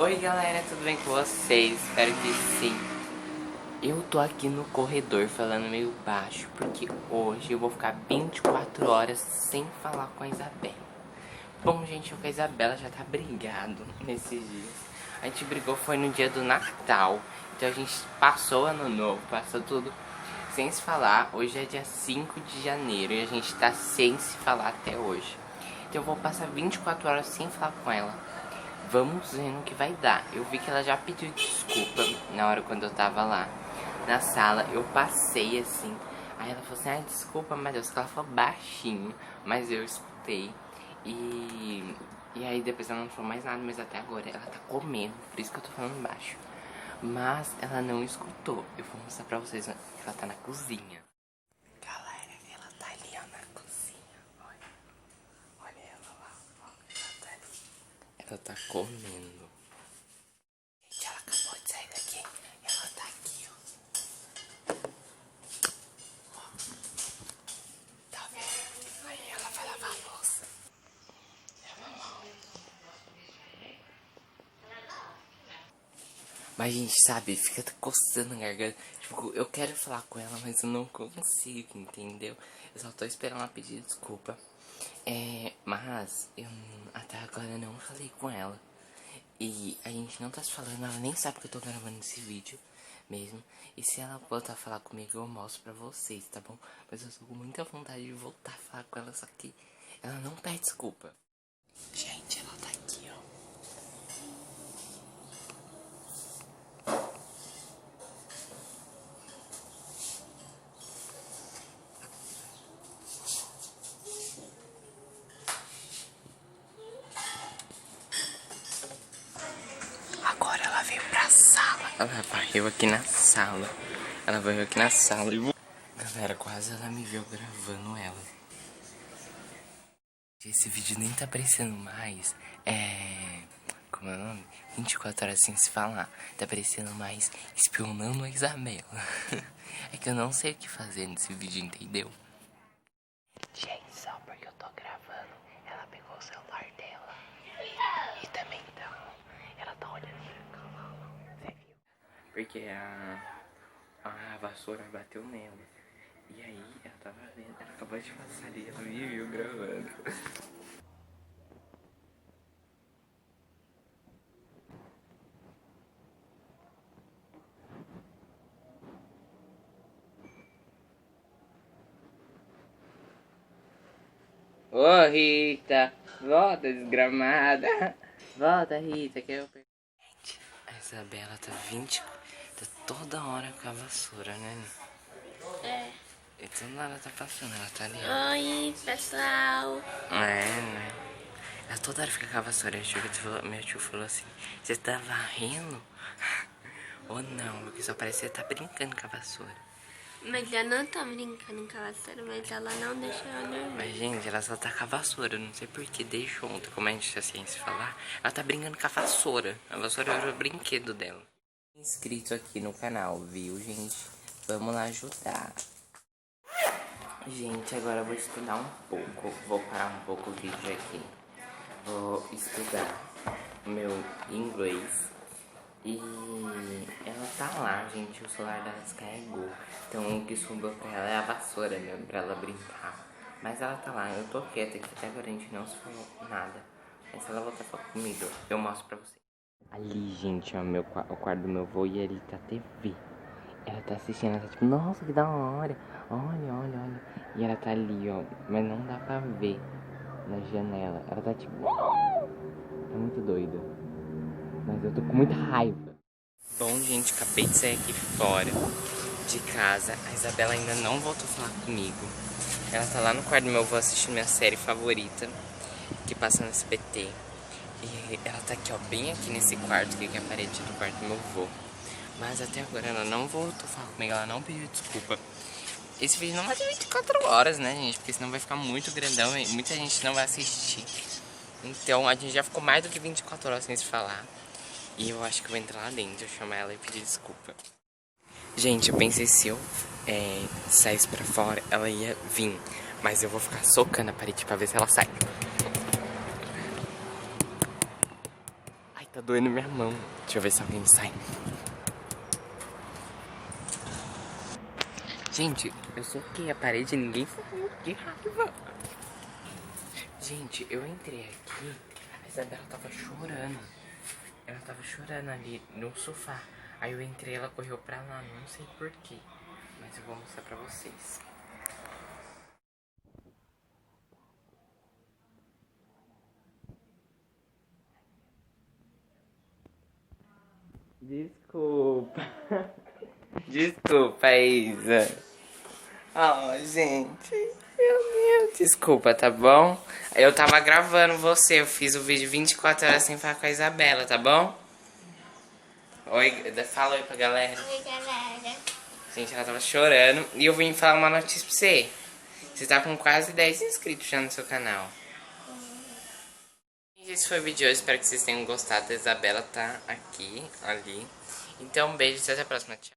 Oi galera, tudo bem com vocês? Espero que sim. Eu tô aqui no corredor falando meio baixo porque hoje eu vou ficar 24 horas sem falar com a Isabela. Bom, gente, eu com a Isabela já tá brigado nesses dias. A gente brigou foi no dia do Natal, então a gente passou o ano novo, passou tudo sem se falar. Hoje é dia 5 de janeiro e a gente tá sem se falar até hoje. Então eu vou passar 24 horas sem falar com ela. Vamos ver no que vai dar. Eu vi que ela já pediu desculpa na hora quando eu tava lá na sala. Eu passei assim. Aí ela falou assim, ah, desculpa, meu Deus, que ela falou baixinho. Mas eu escutei. E aí depois ela não falou mais nada, mas até agora ela tá comendo. Por isso que eu tô falando baixo. Mas ela não escutou. Eu vou mostrar pra vocês que ela tá na cozinha. Galera, ela tá ali ó, na cozinha. Olha ela lá, ó, ela tá ali. Ela tá comendo. Gente, ela acabou de sair daqui. Ela tá aqui, ó. Ó. Tá vendo? Aí ela vai lavar a louça. Mas a gente sabe, fica coçando a garganta. Tipo, eu quero falar com ela, mas eu não consigo, entendeu? Eu só tô esperando ela pedir desculpa. Mas eu até agora não falei com ela. E a gente não tá se falando, ela nem sabe que eu tô gravando esse vídeo mesmo. E se ela voltar a falar comigo, eu mostro pra vocês, tá bom? Mas eu tô com muita vontade de voltar a falar com ela, só que ela não pede desculpa. Gente, ela tá aqui, ó. Agora ela veio pra sala. Ela varreu aqui na sala. Ela varreu aqui na sala e... Galera, quase ela me viu gravando ela. Esse vídeo nem tá aparecendo mais. Como é o nome? 24 horas sem se falar. Tá aparecendo mais espionando a Isabela. É que eu não sei o que fazer nesse vídeo, entendeu? Gente, só porque eu tô gravando, ela pegou o celular dela. E também ela tá olhando pra cá. Você viu? Porque a vassoura bateu nela. E aí, ela tava vendo, ela acabou de passar ali, ela me viu gravando. Ô Rita, volta desgramada. Volta Rita, que eu... Gente, a Isabela tá toda hora com a vassoura, né? É. E toda hora tá passando, ela tá ali, ó. Oi, pessoal. Né? Ela toda hora fica com a vassoura. Meu tio falou assim, você tá varrendo? Ou não, porque só parece que você tá brincando com a vassoura. Mas eu não tô brincando com a vassoura, mas ela não deixou eu dormir. Mas, gente, ela só tá com a vassoura. Eu não sei por que desde ontem, como a gente tá sem se falar. Ela tá brincando com a vassoura. A vassoura era o brinquedo dela. Inscrito aqui no canal, viu, gente? Vamos lá ajudar. Gente, agora eu vou estudar um pouco. Vou parar um pouco o vídeo aqui. Vou estudar meu inglês. E ela tá lá, gente. O celular dela descarregou. Então o que sobrou pra ela é a vassoura mesmo, pra ela brincar. Mas ela tá lá, eu tô quieta aqui. Até agora a gente não se falou nada. Mas se ela voltar a falar comigo, eu mostro pra vocês. Ali, gente, ó, o quarto do meu avô, e ali tá a TV. Ela tá assistindo, ela tá tipo, nossa, que da hora. Olha, olha, olha. E ela tá ali, ó. Mas não dá pra ver na janela. Ela tá tipo... É muito doida. Mas eu tô com muita raiva. Bom, gente, acabei de sair aqui fora de casa. A Isabela ainda não voltou a falar comigo. Ela tá lá no quarto do meu avô assistindo minha série favorita, que passa no SBT. E ela tá aqui, ó, bem aqui nesse quarto, que é a parede do quarto do meu avô. Mas até agora ela não voltou a falar comigo, ela não pediu desculpa. Esse vídeo não vai ter 24 horas, né, gente? Porque senão vai ficar muito grandão e muita gente não vai assistir. Então a gente já ficou mais do que 24 horas sem se falar. E eu acho que eu vou entrar lá dentro, chamar ela e pedir desculpa. Gente, eu pensei se eu saísse pra fora, ela ia vir. Mas eu vou ficar socando a parede pra ver se ela sai. Ai, Tá doendo minha mão. Deixa eu ver se alguém sai. Gente, eu soquei a parede e ninguém saiu. Que raiva. Gente, eu entrei aqui. A Isabela tava chorando. Ela tava chorando ali no sofá. Aí eu entrei, ela correu pra lá. Não sei porquê. Mas eu vou mostrar pra vocês. Desculpa. Desculpa, Isa. Oh, gente. Meu Deus. Desculpa, tá bom? Eu tava gravando você. Eu fiz o vídeo 24 horas sem falar com a Isabela, tá bom? Oi, fala oi pra galera. Oi, galera. Gente, ela tava chorando. E eu vim falar uma notícia pra você. Você tá com quase 10 inscritos já no seu canal. Esse foi o vídeo de hoje. Espero que vocês tenham gostado. A Isabela tá aqui, ali. Então, um beijo e até a próxima. Tchau.